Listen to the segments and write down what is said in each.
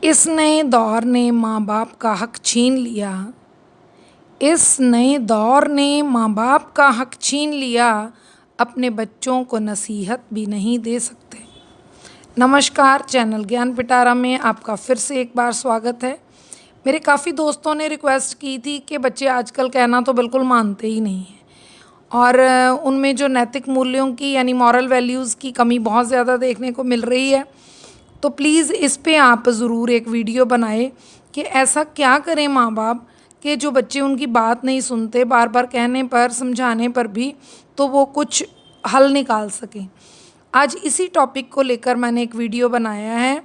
इस नए दौर ने माँ बाप का हक छीन लिया। इस नए दौर ने माँ बाप का हक छीन लिया। अपने बच्चों को नसीहत भी नहीं दे सकते। नमस्कार, चैनल ज्ञान पिटारा में आपका फिर से एक बार स्वागत है। मेरे काफ़ी दोस्तों ने रिक्वेस्ट की थी कि बच्चे आजकल कहना तो बिल्कुल मानते ही नहीं हैं और उनमें जो नैतिक मूल्यों की यानी मॉरल वैल्यूज़ की कमी बहुत ज़्यादा देखने को मिल रही है। तो प्लीज़ इस पे आप ज़रूर एक वीडियो बनाए कि ऐसा क्या करें माँ बाप कि जो बच्चे उनकी बात नहीं सुनते, बार बार कहने पर, समझाने पर भी, तो वो कुछ हल निकाल सकें। आज इसी टॉपिक को लेकर मैंने एक वीडियो बनाया है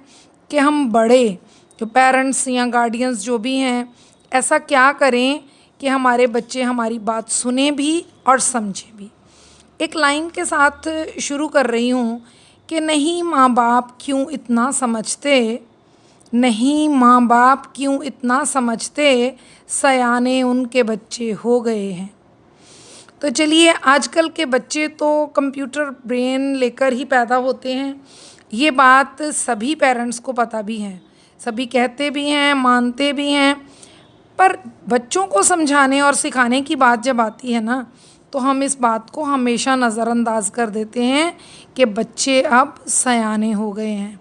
कि हम बड़े जो पेरेंट्स या गार्डियंस जो भी हैं, ऐसा क्या करें कि हमारे बच्चे हमारी बात सुने भी और समझें भी। एक लाइन के साथ शुरू कर रही हूँ कि नहीं माँ बाप क्यों इतना समझते, नहीं माँ बाप क्यों इतना समझते, सयाने उनके बच्चे हो गए हैं। तो चलिए, आजकल के बच्चे तो कंप्यूटर ब्रेन लेकर ही पैदा होते हैं। ये बात सभी पेरेंट्स को पता भी है, सभी कहते भी हैं, मानते भी हैं। पर बच्चों को समझाने और सिखाने की बात जब आती है ना, तो हम इस बात को हमेशा नज़रअंदाज कर देते हैं कि बच्चे अब सयाने हो गए हैं।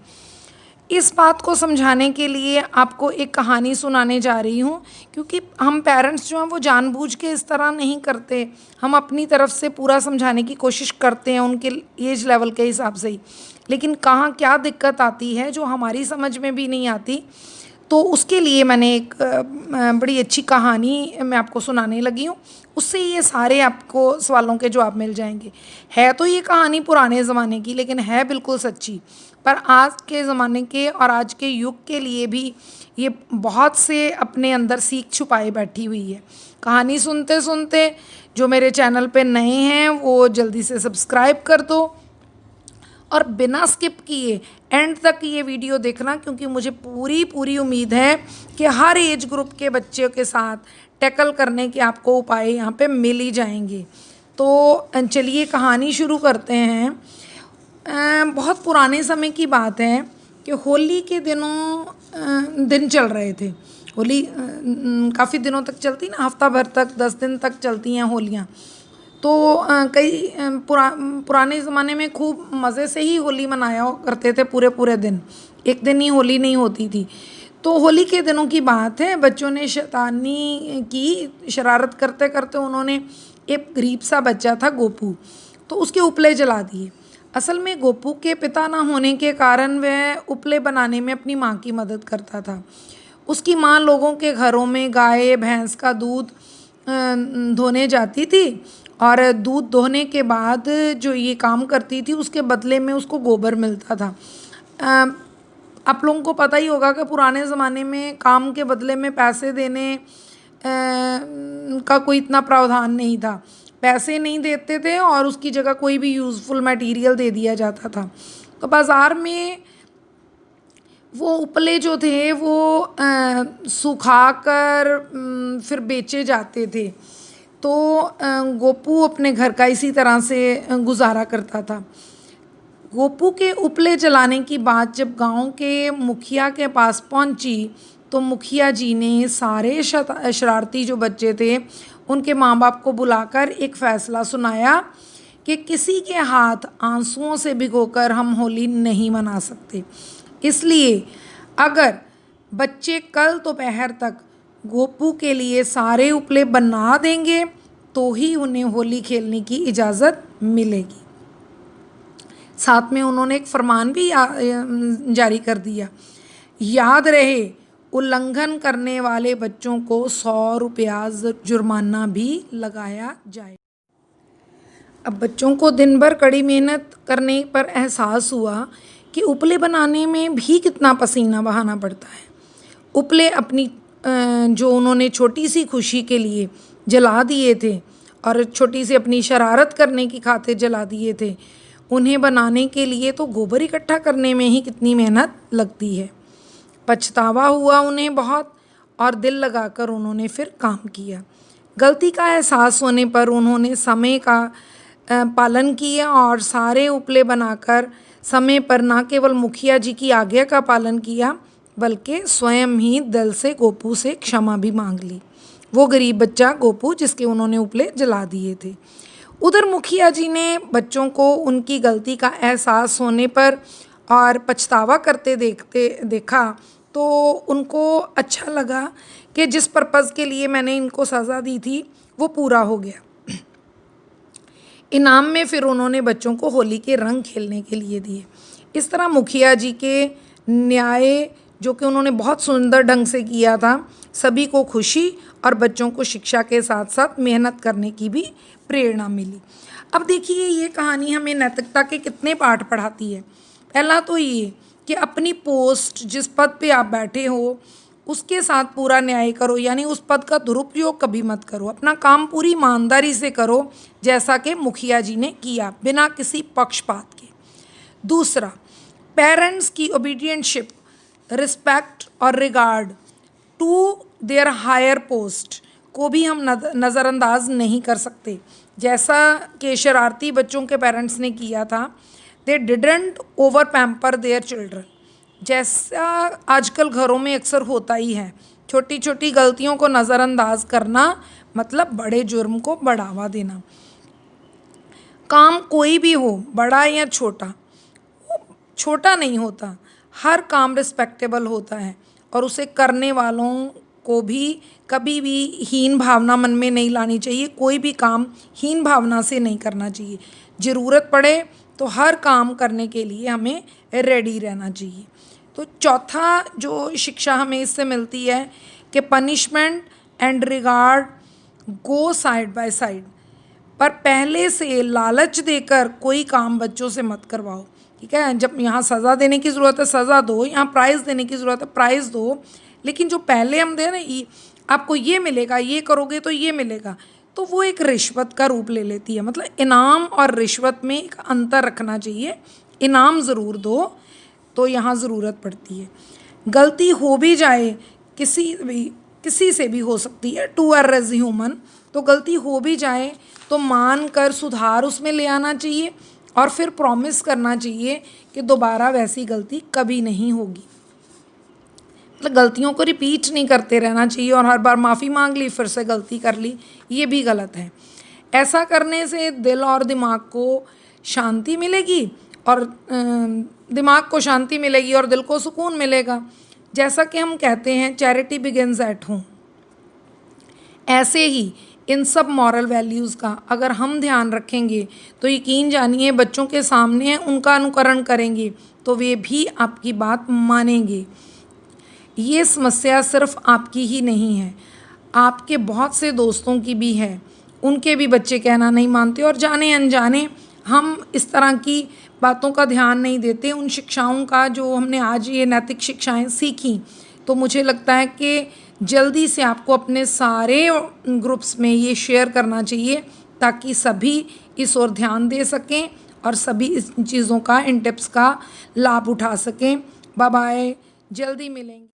इस बात को समझाने के लिए आपको एक कहानी सुनाने जा रही हूँ, क्योंकि हम पेरेंट्स जो हैं वो जानबूझ के इस तरह नहीं करते। हम अपनी तरफ से पूरा समझाने की कोशिश करते हैं उनके एज लेवल के हिसाब से ही, लेकिन कहाँ क्या दिक्कत आती है जो हमारी समझ में भी नहीं आती। तो उसके लिए मैंने एक बड़ी अच्छी कहानी मैं आपको सुनाने लगी हूँ। उससे ये सारे आपको सवालों के जवाब मिल जाएंगे। है तो ये कहानी पुराने ज़माने की, लेकिन है बिल्कुल सच्ची। पर आज के ज़माने के और आज के युग के लिए भी ये बहुत से अपने अंदर सीख छुपाए बैठी हुई है। कहानी सुनते सुनते जो मेरे चैनल पे नए हैं वो जल्दी से सब्सक्राइब कर दो और बिना स्किप किए एंड तक ये वीडियो देखना, क्योंकि मुझे पूरी उम्मीद है कि हर एज ग्रुप के बच्चों के साथ टैकल करने के आपको उपाय यहाँ पे मिल ही जाएंगे। तो चलिए कहानी शुरू करते हैं। बहुत पुराने समय की बात है कि होली के दिन चल रहे थे। होली काफ़ी दिनों तक चलती ना, हफ्ता भर तक, 10 दिन तक चलती हैं होलियाँ। तो कई पुराने ज़माने में खूब मज़े से ही होली मनाया करते थे, पूरे पूरे दिन। एक दिन ही होली नहीं होती थी। तो होली के दिनों की बात है, बच्चों ने शैतानी की, शरारत करते करते उन्होंने, एक गरीब सा बच्चा था गोपू, तो उसके उपले जला दिए। असल में गोपू के पिता ना होने के कारण वह उपले बनाने में अपनी माँ की मदद करता था। उसकी माँ लोगों के घरों में गाय भैंस का दूध धोने जाती थी और दूध दोहने के बाद जो ये काम करती थी उसके बदले में उसको गोबर मिलता था। आप लोगों को पता ही होगा कि पुराने ज़माने में काम के बदले में पैसे देने का कोई इतना प्रावधान नहीं था। पैसे नहीं देते थे और उसकी जगह कोई भी यूज़फुल मटेरियल दे दिया जाता था। तो बाज़ार में वो उपले जो थे वो सुखाकर फिर बेचे जाते थे। तो गोपू अपने घर का इसी तरह से गुजारा करता था। गोपू के उपले जलाने की बात जब गांव के मुखिया के पास पहुंची, तो मुखिया जी ने सारे शरारती जो बच्चे थे उनके माँ बाप को बुलाकर एक फ़ैसला सुनाया कि किसी के हाथ आंसुओं से भिगोकर हम होली नहीं मना सकते। इसलिए अगर बच्चे कल दोपहर तक गोपू के लिए सारे उपले बना देंगे तो ही उन्हें होली खेलने की इजाज़त मिलेगी। साथ में उन्होंने एक फरमान भी जारी कर दिया, याद रहे उल्लंघन करने वाले बच्चों को 100 रुपया जुर्माना भी लगाया जाए। अब बच्चों को दिन भर कड़ी मेहनत करने पर एहसास हुआ कि उपले बनाने में भी कितना पसीना बहाना पड़ता है। उपले अपनी जो उन्होंने छोटी सी खुशी के लिए जला दिए थे और छोटी सी अपनी शरारत करने की खातिर जला दिए थे, उन्हें बनाने के लिए तो गोबर इकट्ठा करने में ही कितनी मेहनत लगती है। पछतावा हुआ उन्हें बहुत और दिल लगाकर उन्होंने फिर काम किया। गलती का एहसास होने पर उन्होंने समय का पालन किया और सारे उपले बनाकर समय पर न केवल मुखिया जी की आज्ञा का पालन किया, बल्कि स्वयं ही दिल से गोपू से क्षमा भी मांग ली। वो गरीब बच्चा गोपू जिसके उन्होंने उपले जला दिए थे। उधर मुखिया जी ने बच्चों को उनकी गलती का एहसास होने पर और पछतावा करते देखा तो उनको अच्छा लगा कि जिस पर्पज़ के लिए मैंने इनको सज़ा दी थी वो पूरा हो गया। इनाम में फिर उन्होंने बच्चों को होली के रंग खेलने के लिए दिए। इस तरह मुखिया जी के न्याय जो कि उन्होंने बहुत सुंदर ढंग से किया था, सभी को खुशी और बच्चों को शिक्षा के साथ साथ मेहनत करने की भी प्रेरणा मिली। अब देखिए ये कहानी हमें नैतिकता के कितने पाठ पढ़ाती है। पहला तो ये कि अपनी पोस्ट जिस पद पे आप बैठे हो उसके साथ पूरा न्याय करो, यानी उस पद का दुरुपयोग कभी मत करो। अपना काम पूरी ईमानदारी से करो जैसा कि मुखिया जी ने किया, बिना किसी पक्षपात के। दूसरा, पेरेंट्स की ओबीडियंटशिप, रिस्पेक्ट और regard to their higher post को भी हम नज़रअंदाज नहीं कर सकते। जैसा कि शरारती बच्चों के पेरेंट्स ने किया था, they didn't over pamper their children, जैसा आजकल घरों में अक्सर होता ही है। छोटी छोटी गलतियों को नज़रअंदाज करना मतलब बड़े जुर्म को बढ़ावा देना। काम कोई भी हो, बड़ा या छोटा, छोटा नहीं होता। हर काम रिस्पेक्टेबल होता है और उसे करने वालों को भी कभी भी हीन भावना मन में नहीं लानी चाहिए। कोई भी काम हीन भावना से नहीं करना चाहिए। ज़रूरत पड़े तो हर काम करने के लिए हमें रेडी रहना चाहिए। तो चौथा जो शिक्षा हमें इससे मिलती है कि punishment and regard go side by side, पर पहले से लालच देकर कोई काम बच्चों से मत करवाओ। ठीक है, जब यहाँ सज़ा देने की ज़रूरत है सज़ा दो, यहाँ प्राइज़ देने की ज़रूरत है प्राइज़ दो, लेकिन जो पहले हम दे ना आपको ये मिलेगा, ये करोगे तो ये मिलेगा, तो वो एक रिश्वत का रूप ले लेती है। मतलब इनाम और रिश्वत में एक अंतर रखना चाहिए। इनाम ज़रूर दो तो यहाँ ज़रूरत पड़ती है। गलती हो भी जाए किसी से भी हो सकती है, टू एरर इज़ ह्यूमन, तो गलती हो भी जाए तो मान कर सुधार उसमें ले आना चाहिए और फिर प्रॉमिस करना चाहिए कि दोबारा वैसी गलती कभी नहीं होगी। मतलब गलतियों को रिपीट नहीं करते रहना चाहिए और हर बार माफ़ी मांग ली फिर से गलती कर ली, ये भी गलत है। ऐसा करने से दिल और दिमाग को शांति मिलेगी और दिमाग को शांति मिलेगी और दिल को सुकून मिलेगा। जैसा कि हम कहते हैं चैरिटी बिगिंस एट होम, ऐसे ही इन सब मॉरल वैल्यूज़ का अगर हम ध्यान रखेंगे तो यकीन जानिए बच्चों के सामने उनका अनुकरण करेंगे तो वे भी आपकी बात मानेंगे। ये समस्या सिर्फ आपकी ही नहीं है, आपके बहुत से दोस्तों की भी है। उनके भी बच्चे कहना नहीं मानते और जाने अनजाने हम इस तरह की बातों का ध्यान नहीं देते। उन शिक्षाओं का जो हमने आज ये नैतिक शिक्षाएं सीखी, तो मुझे लगता है कि जल्दी से आपको अपने सारे ग्रुप्स में ये शेयर करना चाहिए ताकि सभी इस ओर ध्यान दे सकें और सभी इस चीज़ों का, इन टिप्स का लाभ उठा सकें। बाय बाय, जल्दी मिलेंगे।